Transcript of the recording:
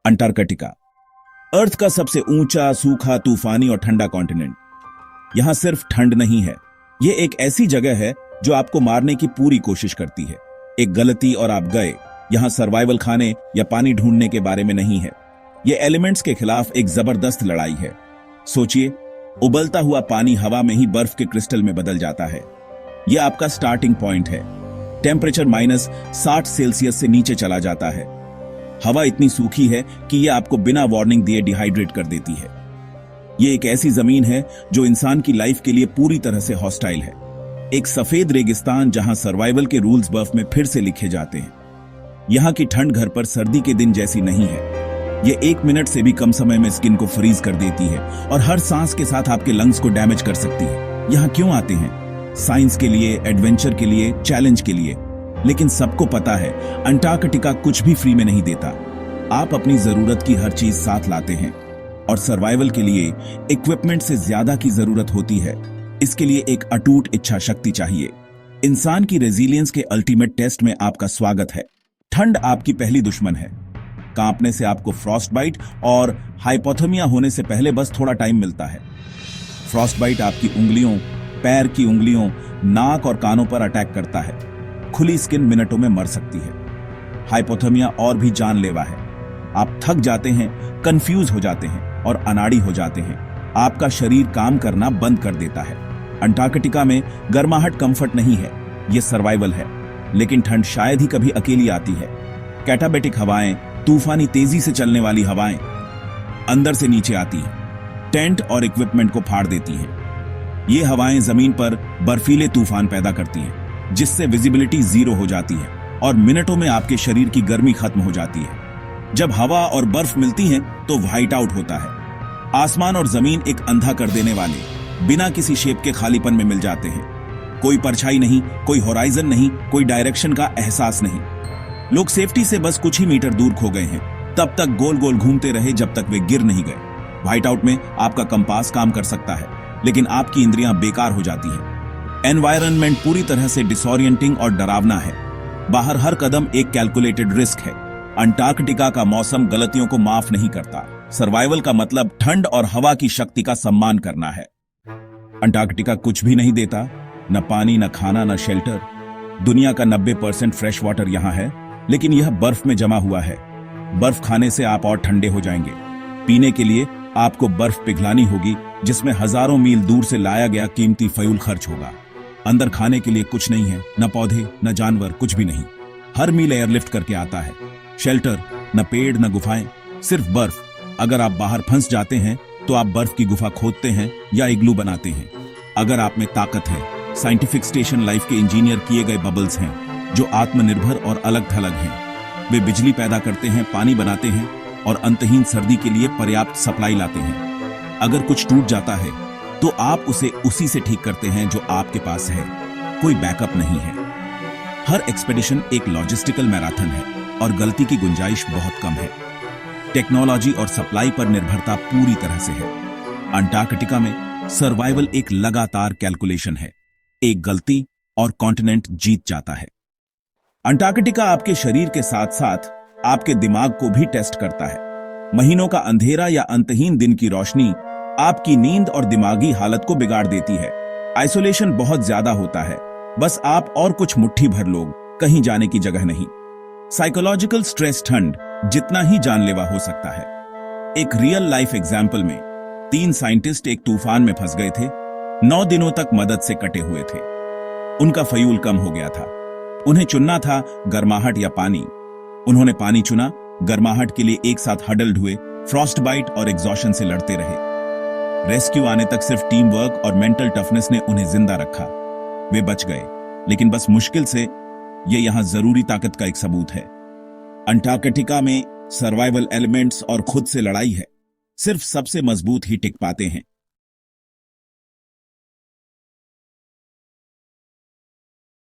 Antarctica, अर्थ का सबसे ऊंचा, सूखा, तूफानी और ठंडा कॉन्टिनेंट। यहां सिर्फ ठंड नहीं है, यह एक ऐसी जगह है जो आपको मारने की पूरी कोशिश करती है। एक गलती और आप गए। यहां सर्वाइवल खाने या पानी ढूंढने के बारे में नहीं है, यह एलिमेंट्स के खिलाफ एक जबरदस्त लड़ाई है। सोचिए, उबलता हुआ पानी हवा में ही बर्फ के क्रिस्टल में बदल जाता है। यह आपका स्टार्टिंग पॉइंट है। टेम्परेचर -60 सेल्सियस से नीचे चला जाता है। हवा इतनी सूखी है कि यह आपको बिना वार्निंग दिए डिहाइड्रेट कर देती है। यह एक ऐसी जमीन है जो इंसान की लाइफ के लिए पूरी तरह से हॉस्टाइल है। एक सफेद रेगिस्तान जहां सर्वाइवल के रूल्स बर्फ में फिर से लिखे जाते हैं। यहां की ठंड घर पर सर्दी के दिन जैसी नहीं है। यह 1 मिनट से भी कम समय में स्किन को फ्रीज कर देती है और हर सांस के साथ आपके लंग्स को डैमेज कर सकती है। यहां क्यों आते हैं? साइंस के लिए, एडवेंचर के लिए, चैलेंज के लिए। लेकिन सबको पता है, अंटार्कटिका कुछ भी फ्री में नहीं देता। आप अपनी जरूरत की हर चीज साथ लाते हैं और सर्वाइवल के लिए इक्विपमेंट से ज्यादा की जरूरत होती है। इसके लिए एक अटूट इच्छा शक्ति चाहिए। इंसान की रेजिलियंस के अल्टीमेट टेस्ट में आपका स्वागत है। ठंड आपकी पहली दुश्मन है। कांपने से आपको फ्रॉस्ट बाइट और हाइपोथर्मिया होने से पहले बस थोड़ा टाइम मिलता है। फ्रॉस्ट बाइट आपकी उंगलियों, पैर की उंगलियों, नाक और कानों पर अटैक करता है। खुली स्किन मिनटों में मर सकती है। हाइपोथर्मिया और भी जानलेवा है। आप थक जाते हैं, कंफ्यूज हो जाते हैं और अनाड़ी हो जाते हैं। आपका शरीर काम करना बंद कर देता है। अंटार्कटिका में गर्माहट कंफर्ट नहीं है, यह सर्वाइवल है। लेकिन ठंड शायद ही कभी अकेली आती है। कैटाबेटिक हवाएं, तूफानी तेजी से चलने वाली हवाएं अंदर से नीचे आती हैं, टेंट और इक्विपमेंट को फाड़ देती हैं। ये हवाएं जमीन पर बर्फीले तूफान पैदा करती हैं, जिससे विजिबिलिटी 0 हो जाती है और मिनटों में आपके शरीर की गर्मी खत्म हो जाती है। जब हवा और बर्फ मिलती हैं, तो व्हाइट आउट होता है। आसमान और जमीन एक अंधा कर देने वाले, बिना किसी शेप के खालीपन में मिल जाते हैं। कोई परछाई नहीं, कोई होराइजन नहीं, कोई डायरेक्शन का एहसास नहीं। लोग सेफ्टी से बस कुछ ही मीटर दूर खो गए हैं। तब तक गोल गोल घूमते रहे जब तक वे गिर नहीं गए। व्हाइट आउट में आपका कंपास काम कर सकता है, लेकिन आपकी इंद्रियां बेकार हो जाती हैं। एनवायरनमेंट पूरी तरह से डिसोरिएंटिंग और डरावना है। बाहर हर कदम एक कैलकुलेटेड रिस्क है। अंटार्कटिका का मौसम गलतियों को माफ नहीं करता। सर्वाइवल का मतलब ठंड और हवा की शक्ति का सम्मान करना है। अंटार्कटिका कुछ भी नहीं देता, न पानी, न खाना, न शेल्टर। दुनिया का 90% फ्रेश वाटर यहां है, लेकिन यह बर्फ में जमा हुआ है। बर्फ खाने से आप और ठंडे हो जाएंगे। पीने के लिए आपको बर्फ पिघलानी होगी, जिसमें हजारों मील दूर से लाया गया कीमती फ्यूल खर्च होगा। अंदर खाने के लिए कुछ नहीं है, न पौधे, न जानवर, कुछ भी नहीं। हर मील एयरलिफ्ट करके आता है। शेल्टर, न पेड़, न गुफाएं, सिर्फ बर्फ। अगर आप बाहर फंस जाते हैं तो आप बर्फ की गुफा खोदते हैं या इग्लू बनाते हैं। अगर आप में ताकत है, साइंटिफिक स्टेशन लाइफ के इंजीनियर किए गए बबल्स हैं जो आत्मनिर्भर और अलग थलग हैं। वे बिजली पैदा करते हैं, पानी बनाते हैं और अंतहीन सर्दी के लिए पर्याप्त सप्लाई लाते हैं। अगर कुछ टूट जाता है तो आप उसे उसी से ठीक करते हैं जो आपके पास है। कोई बैकअप नहीं है। हर एक्सपेडिशन एक लॉजिस्टिकल मैराथन है और गलती की गुंजाइश बहुत कम है। टेक्नोलॉजी और सप्लाई पर निर्भरता पूरी तरह से है। अंटार्कटिका में सर्वाइवल एक लगातार कैलकुलेशन है। एक गलती और कॉन्टिनेंट जीत जाता है। अंटार्कटिका आपके शरीर के साथ साथ आपके दिमाग को भी टेस्ट करता है। महीनों का अंधेरा या अंतहीन दिन की रोशनी आपकी नींद और दिमागी हालत को बिगाड़ देती है। आइसोलेशन बहुत ज्यादा होता है, बस आप और कुछ मुट्ठी भर लोग, कहीं जाने की जगह नहीं। साइकोलॉजिकल स्ट्रेस ठंड जितना ही जानलेवा हो सकता है। एक रियल लाइफ एग्जाम्पल में 3 साइंटिस्ट एक तूफान में फंस गए थे। 9 दिनों तक मदद से कटे हुए थे। उनका फ्यूल कम हो गया था। उन्हें चुनना था गर्माहट या पानी। उन्होंने पानी चुना। गर्माहट के लिए एक साथ हडल्ड हुए, फ्रॉस्ट बाइट और एग्जॉशन से लड़ते रहे। रेस्क्यू आने तक सिर्फ टीम वर्क और मेंटल टफनेस ने उन्हें जिंदा रखा। वे बच गए, लेकिन बस मुश्किल से। ये यहां जरूरी ताकत का एक सबूत है। अंटार्कटिका में सर्वाइवल एलिमेंट्स और खुद से लड़ाई है। सिर्फ सबसे मजबूत ही टिक पाते हैं।